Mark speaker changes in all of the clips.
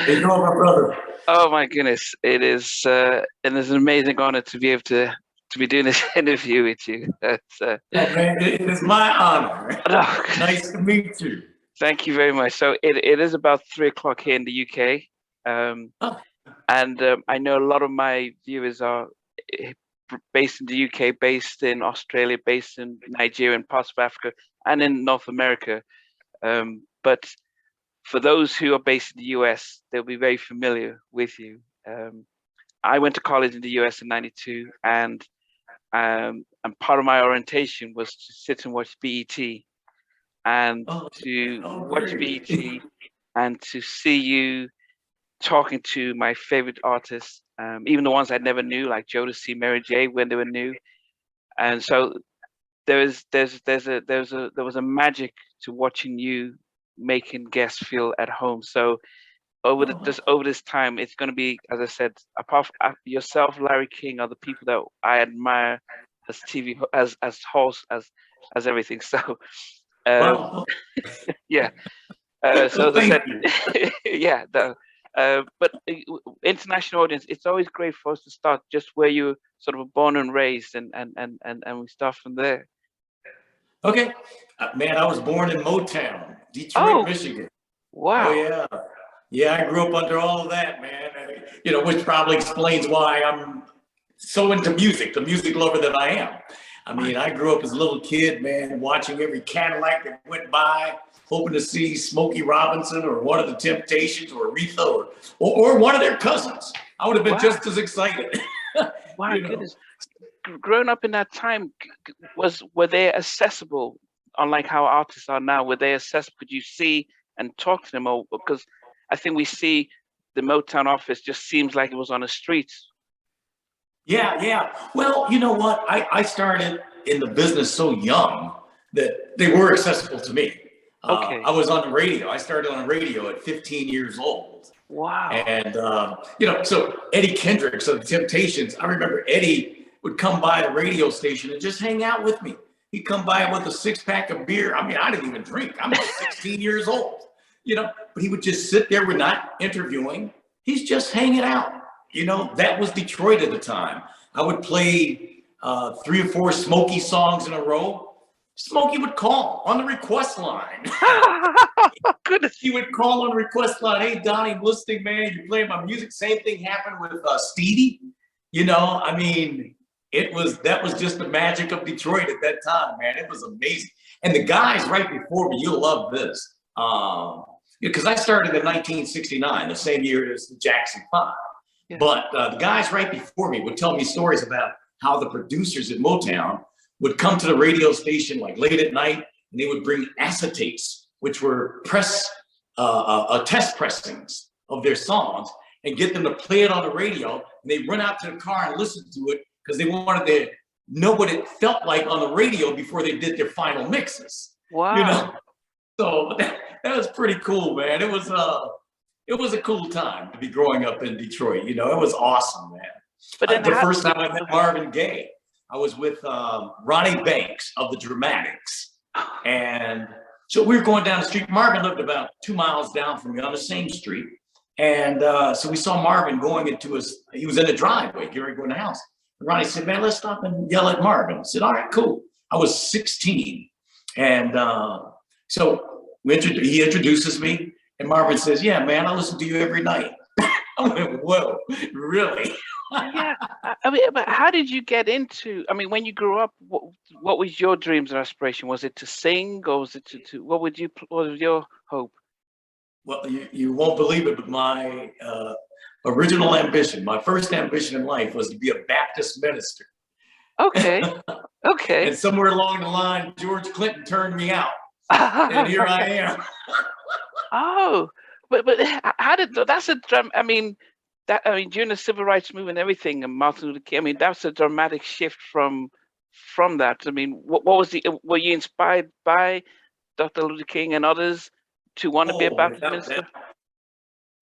Speaker 1: Enjoy, my brother.
Speaker 2: Oh my goodness, and it's an amazing honor to be able to be doing this interview with you.
Speaker 1: Oh, man, it is my honor.
Speaker 2: Oh,
Speaker 1: Nice to meet you.
Speaker 2: thank you very much. So it is about 3 o'clock here in the UK,
Speaker 1: Oh,
Speaker 2: and I know a lot of my viewers are based in the UK, based in Australia, based in Nigeria, and parts of Africa, and in North America. But for those who are based in the US, they'll be very familiar with you. I went to college in the US in '92, and part of my orientation was to sit and watch BET, and watch
Speaker 1: great.
Speaker 2: BET, and to see you talking to my favorite artists, even the ones I never knew, like Jodeci, Mary J, when they were new. And so there was a magic to watching you making guests feel at home. So over this time, it's going to be, as I said, apart from yourself, Larry King, are the people that I admire as TV as hosts, as everything. So
Speaker 1: Wow.
Speaker 2: yeah. So as I
Speaker 1: Thank
Speaker 2: said,
Speaker 1: you.
Speaker 2: yeah. But international audience, it's always great for us to start just where you sort of born and raised, and we start from there.
Speaker 1: Okay. Man, I was born in Motown, Detroit,
Speaker 2: Oh,
Speaker 1: Michigan.
Speaker 2: wow.
Speaker 1: Oh, yeah. Yeah, I grew up under all of that, man. You know, which probably explains why I'm so into music, the music lover that I am. I mean, I grew up as a little kid, man, watching every Cadillac that went by, hoping to see Smokey Robinson or one of the Temptations or Aretha or one of their cousins. I would have been
Speaker 2: Wow.
Speaker 1: just as excited.
Speaker 2: My
Speaker 1: You know?
Speaker 2: goodness. Growing up in that time, were they accessible? Unlike how artists are now, were they accessible? Could you see and talk to them? Or because I think we see the Motown office just seems like it was on the streets.
Speaker 1: Yeah, yeah. Well, you know what? I started in the business so young that they were accessible to me.
Speaker 2: Okay.
Speaker 1: I was on the radio. I started on the radio at 15 years old.
Speaker 2: Wow.
Speaker 1: And, you know, so Eddie Kendricks of the Temptations, I remember Eddie would come by the radio station and just hang out with me. He'd come by with a 6-pack of beer. I mean, I didn't even drink. I'm like 16 years old, you know, but he would just sit there. We're not interviewing. He's just hanging out. You know, that was Detroit at the time. I would play 3 or 4 Smokey songs in a row. Smokey would call on the request line.
Speaker 2: Goodness.
Speaker 1: He would call on the request line. Hey, Donnie, I'm listening, man. You're playing my music. Same thing happened with Stevie. You know, I mean, that was just the magic of Detroit at that time, man. It was amazing. And the guys right before me, you'll love this. Because I started in 1969, the same year as the Jackson 5. Yeah. But the guys right before me would tell me stories about how the producers at Motown would come to the radio station like late at night, and they would bring acetates, which were test pressings of their songs, and get them to play it on the radio. And they'd run out to the car and listen to it because they wanted to know what it felt like on the radio before they did their final mixes.
Speaker 2: Wow.
Speaker 1: You know, so that was pretty cool, man. It was a cool time to be growing up in Detroit. You know, it was awesome, man. But then the first time I met Marvin Gaye, I was with Ronnie Banks of the Dramatics. And so we were going down the street. Marvin lived about 2 miles down from me on the same street. And so we saw Marvin going he was in the driveway, getting ready to go in the house. And Ronnie said, man, let's stop and yell at Marvin. I said, all right, cool. I was 16. And so he introduces me. And Marvin says, yeah, man, I listen to you every night. I went, whoa, really?
Speaker 2: Yeah. I mean, but how did you get into, I mean, when you grew up, what was your dreams and aspiration? Was it to sing, or was it to what was your hope?
Speaker 1: Well, you won't believe it, but my original ambition, my first ambition in life was to be a Baptist minister.
Speaker 2: Okay. Okay.
Speaker 1: And somewhere along the line, George Clinton turned me out. And here I am.
Speaker 2: Oh, but how did that's a drum? I mean, during the civil rights movement and everything, and Martin Luther King. I mean, that's a dramatic shift from that. I mean, what was were you inspired by Dr. Luther King and others to want to be a Baptist minister?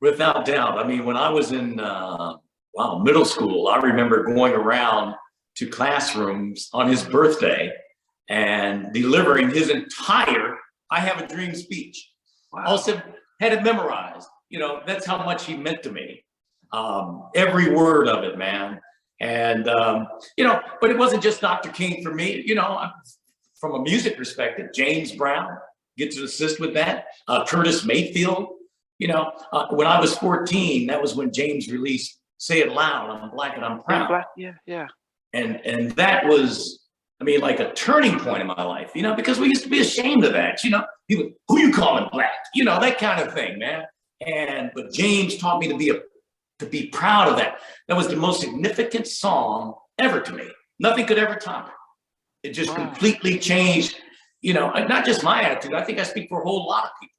Speaker 1: Without doubt. I mean, when I was in middle school, I remember going around to classrooms on his birthday and delivering his entire "I Have a Dream" speech. Wow. Also had it memorized. you know, that's how much he meant to me. Every word of it, man. And, you know, but it wasn't just Dr. King for me. You know, from a music perspective, James Brown, get to assist with that. Curtis Mayfield, you know, when I was 14, that was when James released Say It Loud, I'm Black and I'm Proud.
Speaker 2: Yeah.
Speaker 1: And that was, I mean, like a turning point in my life, you know, because we used to be ashamed of that, you know, people, who you calling black, you know, that kind of thing, man. But James taught me to be proud of that. That was the most significant song ever to me. Nothing could ever top it. It just completely changed, you know, not just my attitude. I think I speak for a whole lot of people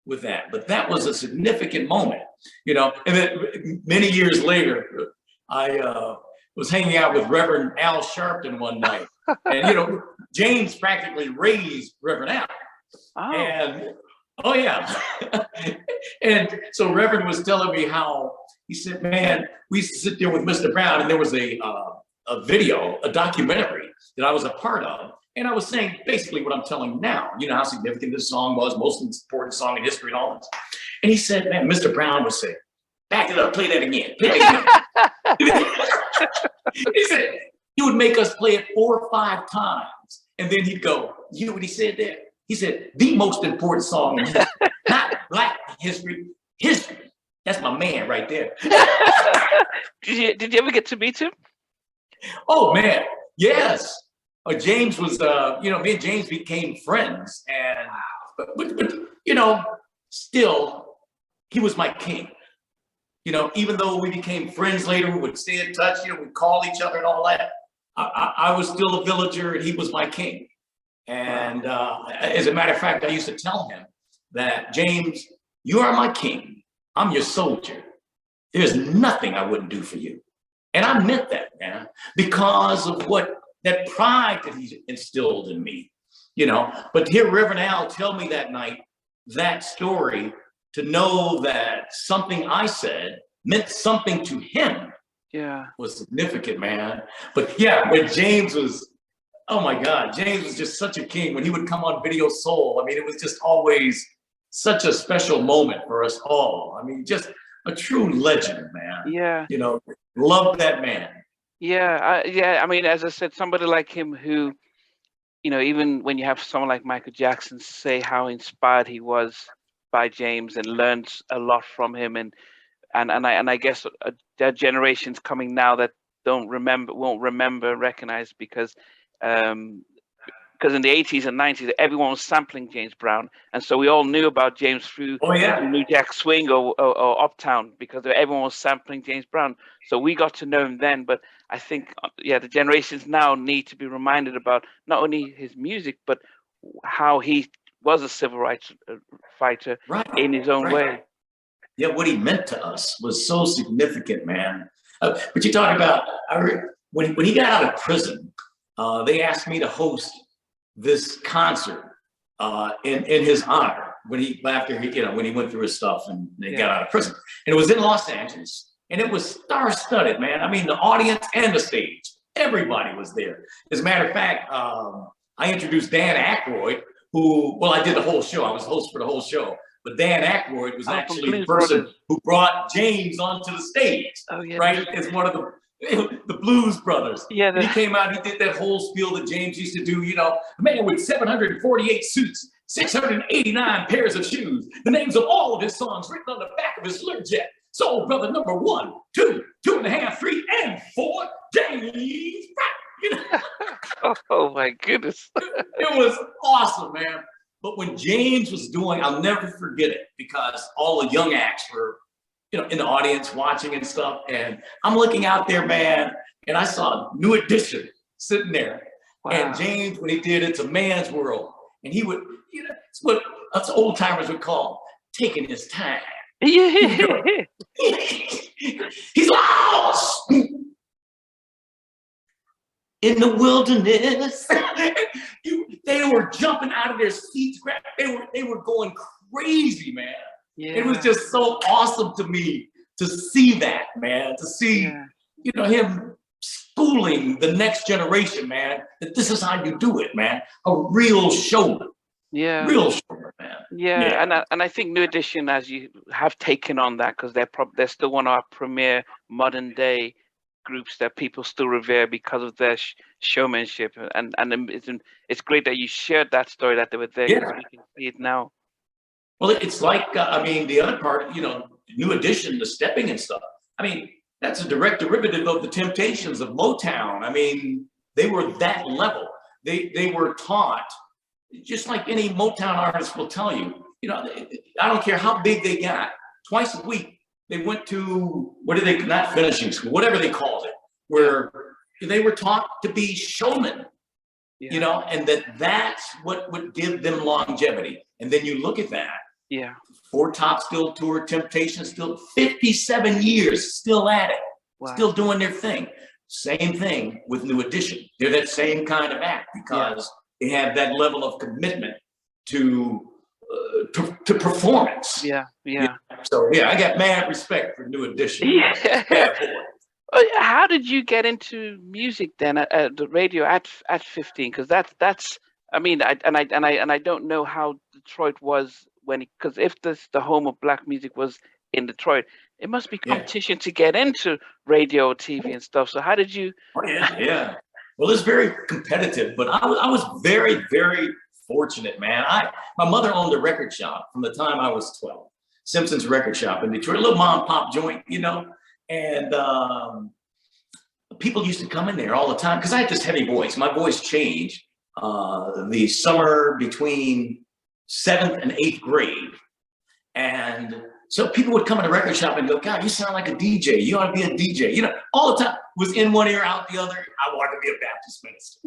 Speaker 1: with that, but that was a significant moment, you know. And then many years later, I was hanging out with Reverend Al Sharpton one night, and you know, James practically raised Reverend Al. And yeah. And so Reverend was telling me how, he said, man, we used to sit there with Mr. Brown, and there was a video, a documentary that I was a part of. And I was saying basically what I'm telling you now, you know, how significant this song was, most important song in history and all this. And he said, man, Mr. Brown would say, back it up, play that again, play that again. He said, he would make us play it 4 or 5 times. And then he'd go, you know what he said there? He said, the most important song in history, not black history, history. That's my man right there.
Speaker 2: Did you ever get to meet him?
Speaker 1: Oh, man, yes. James was, you know, me and James became friends, and but you know, still, he was my king. You know, even though we became friends later, we would stay in touch. You know, we'd call each other and all that. I was still a villager, and he was my king. And as a matter of fact, I used to tell him that, James, you are my king. I'm your soldier. There's nothing I wouldn't do for you. And I meant that, man, because of that pride that he instilled in me, you know. But to hear Reverend Al tell me that night, that story, to know that something I said meant something to him, was significant, man. But yeah, when James was, oh my God, James was just such a king. When he would come on Video Soul, I mean, it was just always such a special moment for us all. I mean, just a true legend, man.
Speaker 2: Yeah.
Speaker 1: You know, love that man.
Speaker 2: Yeah, I mean, as I said, somebody like him who, you know, even when you have someone like Michael Jackson say how inspired he was by James and learned a lot from him, and I guess there are generations coming now that won't recognize, because in the 80s and 90s, everyone was sampling James Brown. And so we all knew about James through New Jack Swing or Uptown, because everyone was sampling James Brown. So we got to know him then. But I think, the generations now need to be reminded about not only his music, but how he was a civil rights fighter in his own way.
Speaker 1: Yeah, what he meant to us was so significant, man. But you talk about, when he got out of prison, they asked me to host this concert in his honor when he went through his stuff and they got out of prison. And it was in Los Angeles, and it was star-studded, man. I mean, the audience and the stage, everybody was there. As a matter of fact, I introduced Dan Aykroyd, I did the whole show. I was host for the whole show. But Dan Aykroyd was actually the person who brought James onto the stage, right? As one of the Blues Brothers. Yeah, he came out, he did that whole spiel that James used to do, you know, a man with 748 suits, 689 pairs of shoes, the names of all of his songs written on the back of his Learjet. Soul Brother number 1, 2, 2.5, 3, and 4, James Brown. You know?
Speaker 2: Oh my goodness.
Speaker 1: It was awesome, man. But when James was doing, I'll never forget it, because all the young acts were, you know, in the audience watching and stuff. And I'm looking out there, man, and I saw New Edition sitting there. Wow. And James, when he did It's a Man's World, and he would, you know, it's what us old timers would call taking his time. He's lost in the wilderness. They were jumping out of their seats. They were going crazy, man. Yeah. It was just so awesome to me to see that, man, to see, you know, him schooling the next generation, man, that this is how you do it, man. A real showman. Yeah. Real showman, man.
Speaker 2: Yeah, and I think New Edition, as you have taken on that, because they're still one of our premier modern day groups that people still revere because of their showmanship, and it's great that you shared that story, that they were there, because we can see it now.
Speaker 1: Well, it's like I mean, the other part, New Edition, the stepping and stuff. I mean, that's a direct derivative of the Temptations of Motown. I mean, they were that level. They were taught, just like any Motown artist will tell you. I don't care how big they got. Twice a week, they went to not finishing school, whatever they called it, where they were taught to be showmen. And that's what would give them longevity. And then you look at that.
Speaker 2: Yeah.
Speaker 1: Four Top still toured, Temptations still 57 years, still at it, still doing their thing. Same thing with New Edition. They're that same kind of act because they have that level of commitment to performance.
Speaker 2: Yeah.
Speaker 1: So I got mad respect for New Edition.
Speaker 2: How did you get into music then at the radio at 15? Because that's I mean, I don't know how Detroit was because if the home of black music was in Detroit, it must be competition to get into radio, TV, and stuff. So how did you?
Speaker 1: Yeah. Well, it's very competitive, but I was very, very fortunate, man. My mother owned a record shop from the time I was 12, Simpson's Record Shop in Detroit, a little mom and pop joint, and people used to come in there all the time because I had this heavy voice. My voice changed the summer between 7th and 8th grade. And so people would come in the record shop and go, God, you sound like a DJ. You ought to be a DJ. All the time. Was in one ear, out the other. I wanted to be a Baptist minister.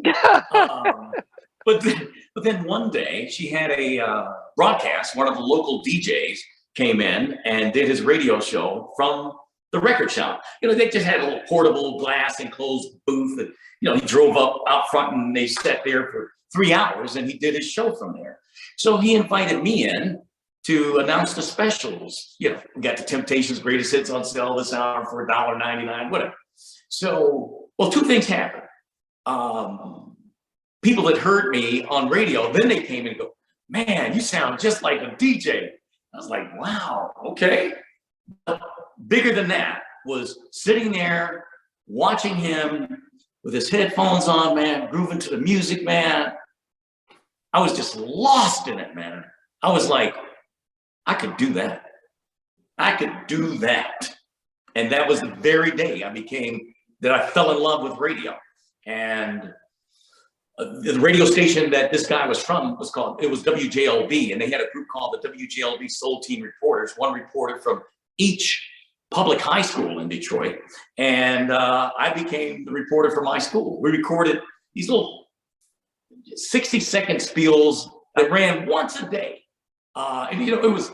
Speaker 1: But then one day she had a broadcast. One of the local DJs came in and did his radio show from the record shop. They just had a little portable glass enclosed booth. And, he drove up out front and they sat there for 3 hours and he did his show from there. So he invited me in to announce the specials. We got the Temptations' greatest hits on sale this hour for $1.99, whatever. So, well, two things happened. People that heard me on radio, then they came in and go, man, you sound just like a DJ. I was like, wow, okay. But bigger than that was sitting there watching him with his headphones on, man, grooving to the music, man. I was just lost in it, man. I was like, I could do that. I could do that. And that was the very day I fell in love with radio. And the radio station that this guy was from was WJLB, and they had a group called the WJLB Soul Team Reporters, one reporter from each public high school in Detroit. And I became the reporter for my school. We recorded these little 60-second spiels that ran once a day. And it was,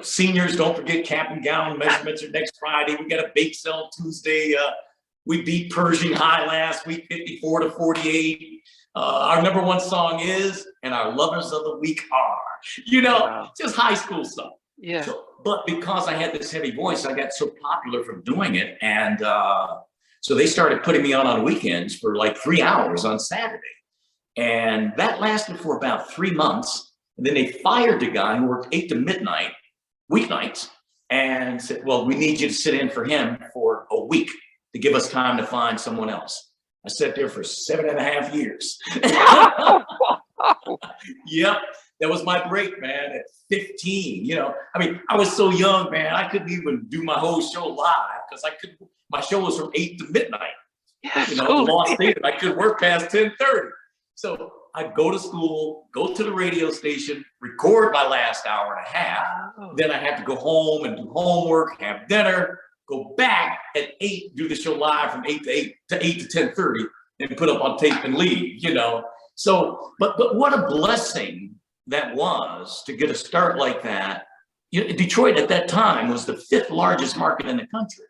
Speaker 1: seniors, don't forget cap and gown measurements are next Friday. We got a bake sale Tuesday. We beat Pershing High last week, 54-48. Our number one song is, and our lovers of the week are, just high school stuff.
Speaker 2: Yeah.
Speaker 1: But because I had this heavy voice, I got so popular from doing it. And so they started putting me on weekends for like 3 hours on Saturday. And that lasted for about 3 months. And then they fired the guy who worked 8 to midnight, weeknights, and said, well, we need you to sit in for him for a week to give us time to find someone else. I sat there for 7.5 years. Yep. That was my break, man, at 15. I was so young, man, I couldn't even do my whole show live because my show was from 8 to midnight. The Lost Theater. I could work past 10:30. So I'd go to school, go to the radio station, record my last hour and a half. Then I had to go home and do homework, have dinner, go back at 8, do the show live from 8 to 10:30, and put up on tape and leave, So, but what a blessing that was to get a start like that. Detroit at that time was the 5th largest market in the country.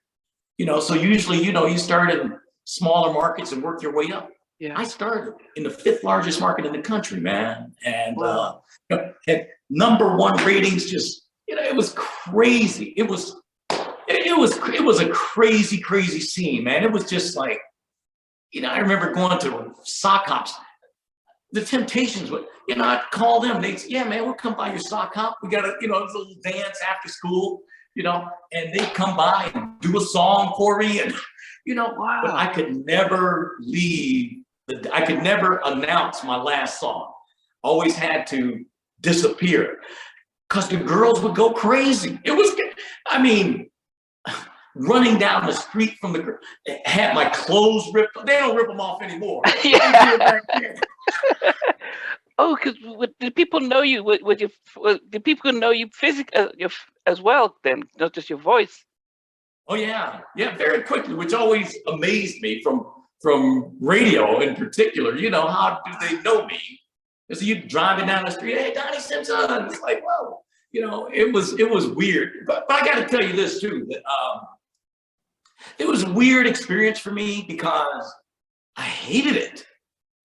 Speaker 1: So usually, you start in smaller markets and work your way up.
Speaker 2: Yeah.
Speaker 1: I started in the 5th largest market in the country, man. And had number 1 ratings, just, it was crazy. It was a crazy scene, man. It was just like, I remember going to sock hops. the Temptations would, you know, I'd call them. They'd say, yeah, man, we'll come by your sock hop. We got a, you know, this little dance after school, you know, and they'd come by and do a song for me. And, you know,
Speaker 2: Wow.
Speaker 1: but I could never leave. I could never announce my last song. Always had to disappear because the girls would go crazy. It was, I mean, running down the street from the, had my clothes ripped. They don't rip them off anymore.
Speaker 2: Oh, because did people know you? Did people know you physically as well? Then not just your voice.
Speaker 1: Oh yeah, yeah, very quickly, which always amazed me from radio in particular. You know, how do they know me? So you driving down the street, hey, Donnie Simpson. It's like, whoa, you know, it was weird. But I got to tell you this too, that it was a weird experience for me because I hated it.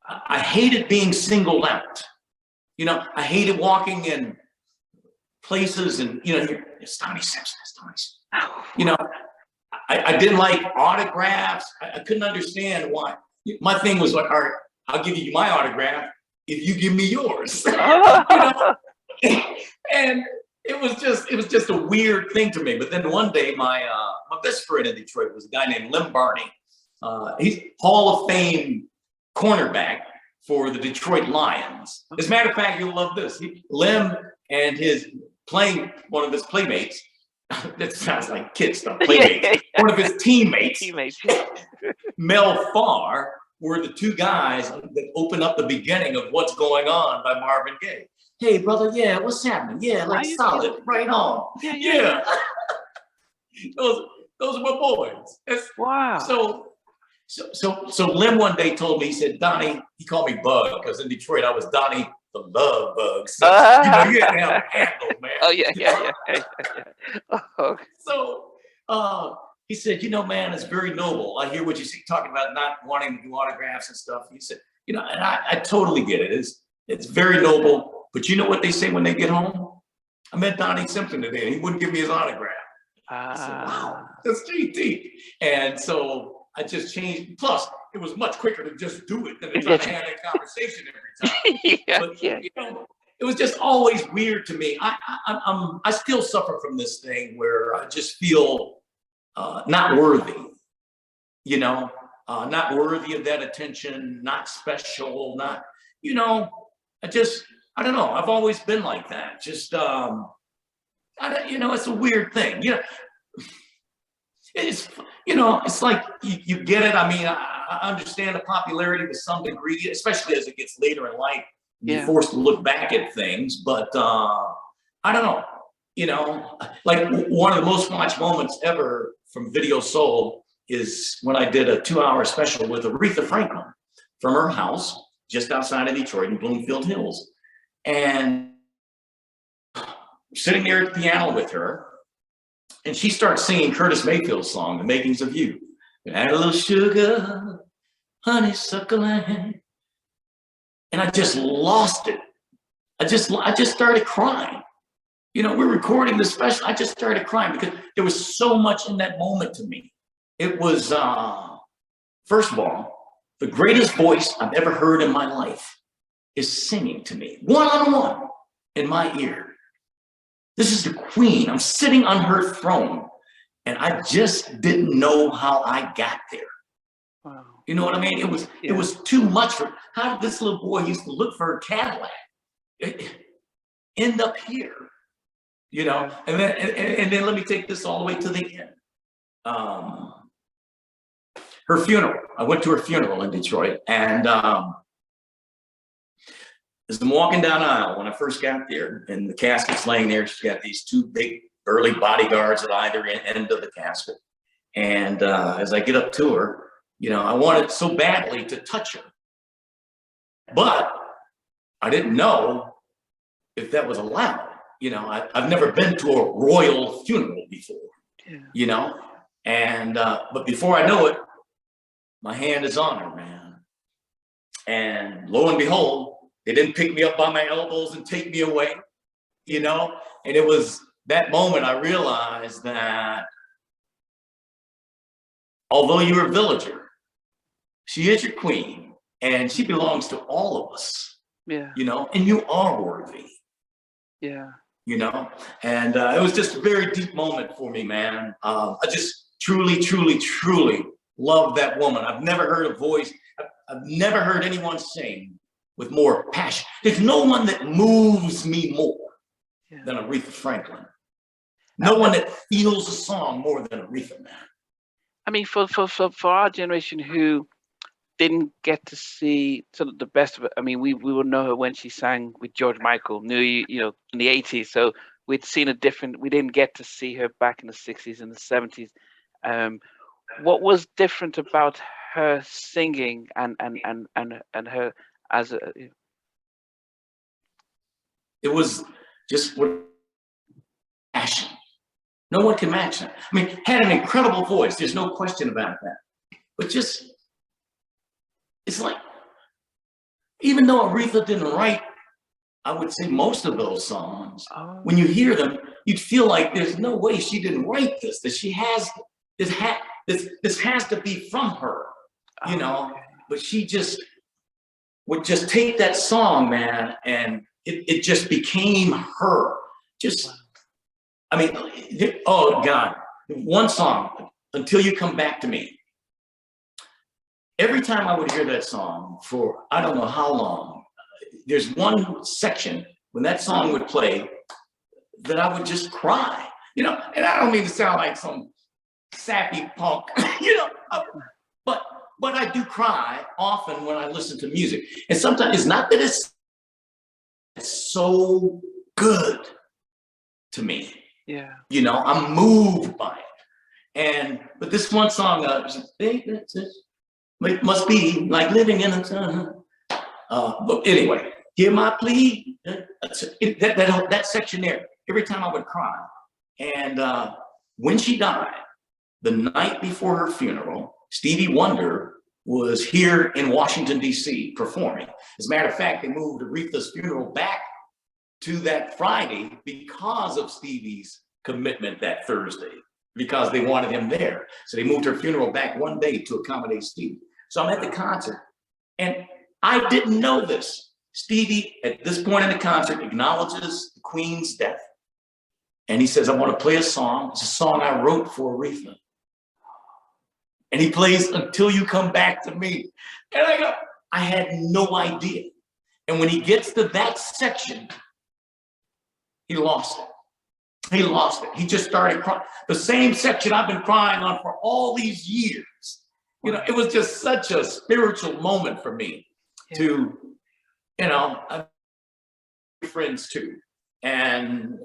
Speaker 1: I hated being singled out. You know, I hated walking in places and, you know, it's Donnie Simpson, it's Donnie Simpson. You know, I didn't like autographs. I couldn't understand why. My thing was like, all right, I'll give you my autograph if you give me yours. You know? And it was just a weird thing to me. But then one day, my best friend in Detroit was a guy named Lem Barney. He's Hall of Fame cornerback for the Detroit Lions. As a matter of fact, you'll love this. Lem and one of his playmates, that sounds like kid stuff, playmates. One of his teammates, Mel Farr, were the two guys that opened up the beginning of What's Going On by Marvin Gaye. Hey, brother, yeah, what's happening? Yeah, like solid, right on. Yeah. Those are my boys.
Speaker 3: Wow.
Speaker 1: So Lem one day told me, he said, Donnie, he called me Bug, because in Detroit I was Donnie the Love Bug. So, you know, you had to have a handle, man.
Speaker 2: Oh, yeah. Oh.
Speaker 1: So he said, you know, man, it's very noble. I hear what you talking about not wanting to do autographs and stuff. He said, you know, and I totally get it. It's very noble. But you know what they say when they get home? I met Donnie Simpson today, and he wouldn't give me his autograph. I said, wow, that's GT. And so I just changed. Plus, it was much quicker to just do it than to try to have that conversation every time. But, you know, it was just always weird to me. I still suffer from this thing where I just feel not worthy, you know, not worthy of that attention, not special, not, you know, I don't know. I've always been like that. Just, you know, it's a weird thing. You know, it's like you get it. I mean, I understand the popularity to some degree, especially as it gets later in life. You're forced to look back at things, but I don't know. You know, like one of the most watched moments ever from Video Soul is when I did a 2-hour special with Aretha Franklin from her house just outside of Detroit in Bloomfield Hills. And sitting there at the piano with her, and she starts singing Curtis Mayfield's song, The Makings of You. Add a little sugar, honeysuckle, and I just lost it. I just started crying. You know, we're recording this special. I just started crying because there was so much in that moment to me. It was, first of all, the greatest voice I've ever heard in my life is singing to me, one-on-one, in my ear. This is the Queen. I'm sitting on her throne, and I just didn't know how I got there.
Speaker 3: Wow.
Speaker 1: You know what I mean? It was too much for, how did this little boy used to look for a Cadillac end up here? You know, and then let me take this all the way to the end. Her funeral. I went to her funeral in Detroit, and as I'm walking down the aisle, when I first got there, and the casket's laying there, she's got these two big burly bodyguards at either end of the casket. And as I get up to her, you know, I wanted so badly to touch her, but I didn't know if that was allowed. You know, I've never been to a royal funeral before, you know, and but before I know it, my hand is on her, man. And lo and behold, they didn't pick me up by my elbows and take me away, you know? And it was that moment I realized that although you're a villager, she is your queen, and she belongs to all of us.
Speaker 2: Yeah.
Speaker 1: You know, and you are worthy.
Speaker 2: Yeah.
Speaker 1: You know, and it was just a very deep moment for me, man. I just truly, truly, truly love that woman. I've never heard a voice. I've never heard anyone sing with more passion. There's no one that moves me more than Aretha Franklin. No one that feels a song more than Aretha, man.
Speaker 2: I mean, for our generation who didn't get to see sort of the best of it. I mean, we would know her when she sang with George Michael, you know, in the 80s. So we'd seen we didn't get to see her back in the 60s and the 70s. What was different about her singing and her as a...
Speaker 1: It was just what passion. No one can match her. I mean, had an incredible voice. There's no question about that. But just, it's like, even though Aretha didn't write, I would say, most of those songs, when you hear them, you'd feel like there's no way she didn't write this, that she has, this has to be from her, you know? But she just would just take that song, man, and it just became her. Just, I mean, oh God, one song, Until You Come Back to Me. Every time I would hear that song for, I don't know how long, there's one section when that song would play that I would just cry, you know, and I don't mean to sound like some sappy punk, you know, but I do cry often when I listen to music. And sometimes it's not that it's so good to me.
Speaker 2: Yeah.
Speaker 1: You know, I'm moved by it. But this one song, it must be like living in a tunnel. But anyway, hear my plea. That section there, every time I would cry. And when she died, the night before her funeral, Stevie Wonder was here in Washington, D.C. performing. As a matter of fact, they moved Aretha's funeral back to that Friday because of Stevie's commitment that Thursday, because they wanted him there. So they moved her funeral back one day to accommodate Stevie. So I'm at the concert, and I didn't know this. Stevie, at this point in the concert, acknowledges the Queen's death. And he says, I want to play a song. It's a song I wrote for Aretha. And he plays Until You Come Back to Me. And I go, I had no idea. And when he gets to that section, he lost it. He lost it. He just started crying. The same section I've been crying on for all these years. You know, it was just such a spiritual moment for me to, you know, friends too. And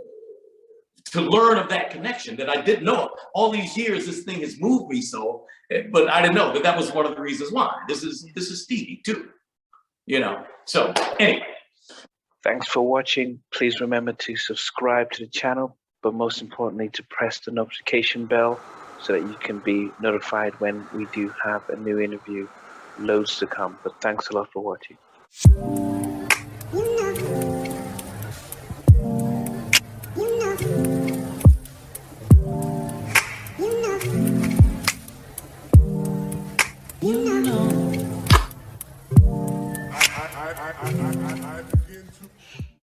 Speaker 1: to learn of that connection that I didn't know. All these years, this thing has moved me so, but I didn't know that was one of the reasons why. This is Stevie too, you know. So anyway.
Speaker 2: Thanks for watching. Please remember to subscribe to the channel, but most importantly, to press the notification bell so that you can be notified when we do have a new interview. Loads to come, but thanks a lot for watching.